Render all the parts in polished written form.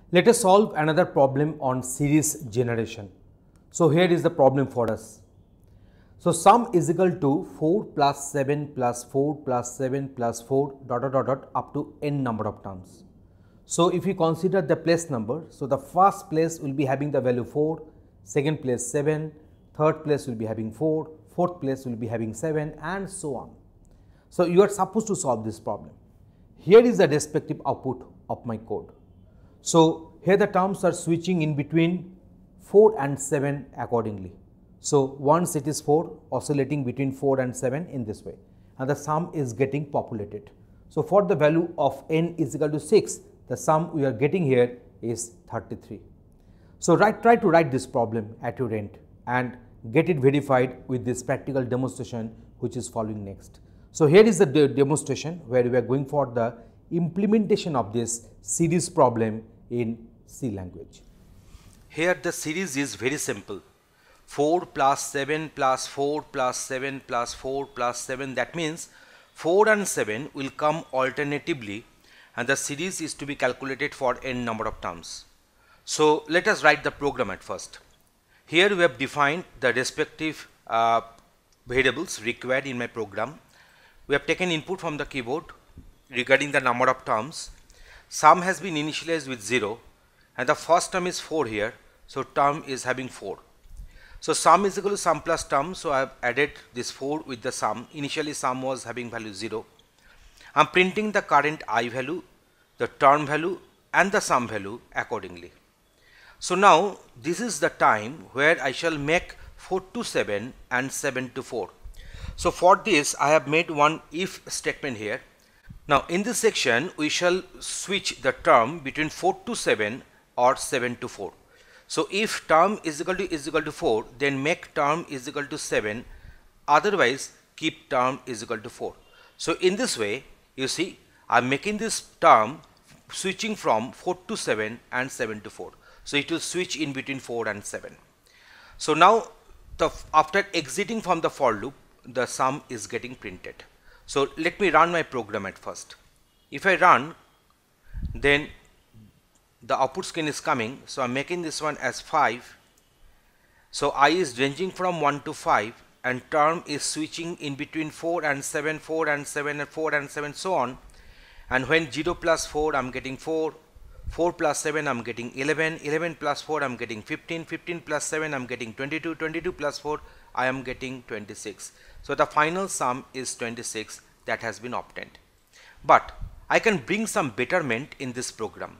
Let us solve another problem on series generation. So here is the problem for us. So sum is equal to 4 plus 7 plus 4 plus 7 plus 4 dot dot dot dot up to n number of terms. So if we consider the place number, so the first place will be having the value 4, second place 7, third place will be having 4, fourth place will be having 7 and so on. So you are supposed to solve this problem. Here is the respective output of my code. So here the terms are switching in between 4 and 7 accordingly. So once it is 4, oscillating between 4 and 7 in this way, and the sum is getting populated. So for the value of n is equal to 6, the sum we are getting here is 33. So try to write this problem at your end and get it verified with this practical demonstration which is following next. So here is the demonstration where we are going for the implementation of this series problem in C language. Here the series is very simple. 4 plus 7 plus 4 plus 7 plus 4 plus 7, that means 4 and 7 will come alternatively and the series is to be calculated for n number of terms. So let us write the program at first. Here we have defined the respective variables required in my program. We have taken input from the keyboard regarding the number of terms. Sum has been initialized with 0 and the first term is 4 here, so term is having 4. So sum is equal to sum plus term, so I have added this 4 with the sum. Initially sum was having value 0. I am printing the current I value, the term value and the sum value accordingly. So now this is the time where I shall make 4 to 7 and 7 to 4. So for this I have made one if statement here. Now in this section we shall switch the term between 4 to 7 or 7 to 4. So if term is equal to 4, then make term is equal to 7, otherwise keep term is equal to 4. So in this way, you see, I am making this term switching from 4 to 7 and 7 to 4. So it will switch in between 4 and 7. So now after exiting from the for loop, the sum is getting printed. So let me run my program at first. If I run, then the output screen is coming. So I'm making this one as 5. So I is ranging from 1 to 5 and term is switching in between 4 and 7, 4 and 7 and 4 and 7, so on. And when 0 plus 4 I'm getting 4, 4 plus 7 I'm getting 11, 11 plus 4 I'm getting 15, 15 plus 7 I'm getting 22, 22 plus 4 I am getting 26. So the final sum is 26 that has been obtained. But I can bring some betterment in this program.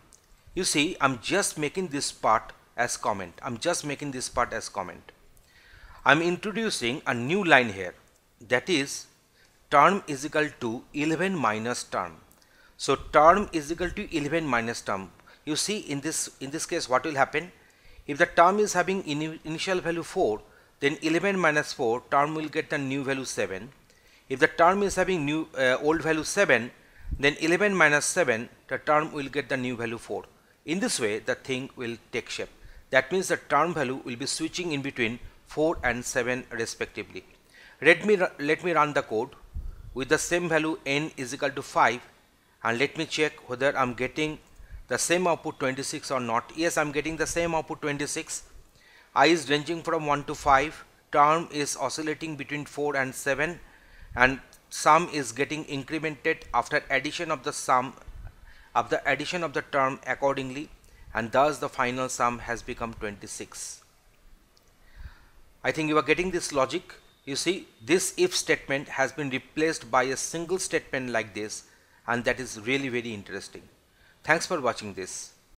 You see, I'm just making this part as comment. I'm introducing a new line here, that is term is equal to 11 minus term. So term is equal to 11 minus term. You see, in this case what will happen? If the term is having initial value 4, then 11 minus 4, term will get the new value 7. If the term is having old value 7, then 11 minus 7, the term will get the new value 4. In this way the thing will take shape. That means the term value will be switching in between 4 and 7 respectively. Let me run the code with the same value n is equal to 5 and let me check whether I'm getting the same output 26 or not. Yes, I'm getting the same output 26. I is ranging from 1 to 5. Term is oscillating between 4 and 7 and sum is getting incremented after addition of the sum of the term accordingly, and thus the final sum has become 26. I think you are getting this logic. You see, this if statement has been replaced by a single statement like this, and that is really very interesting. Thanks for watching this.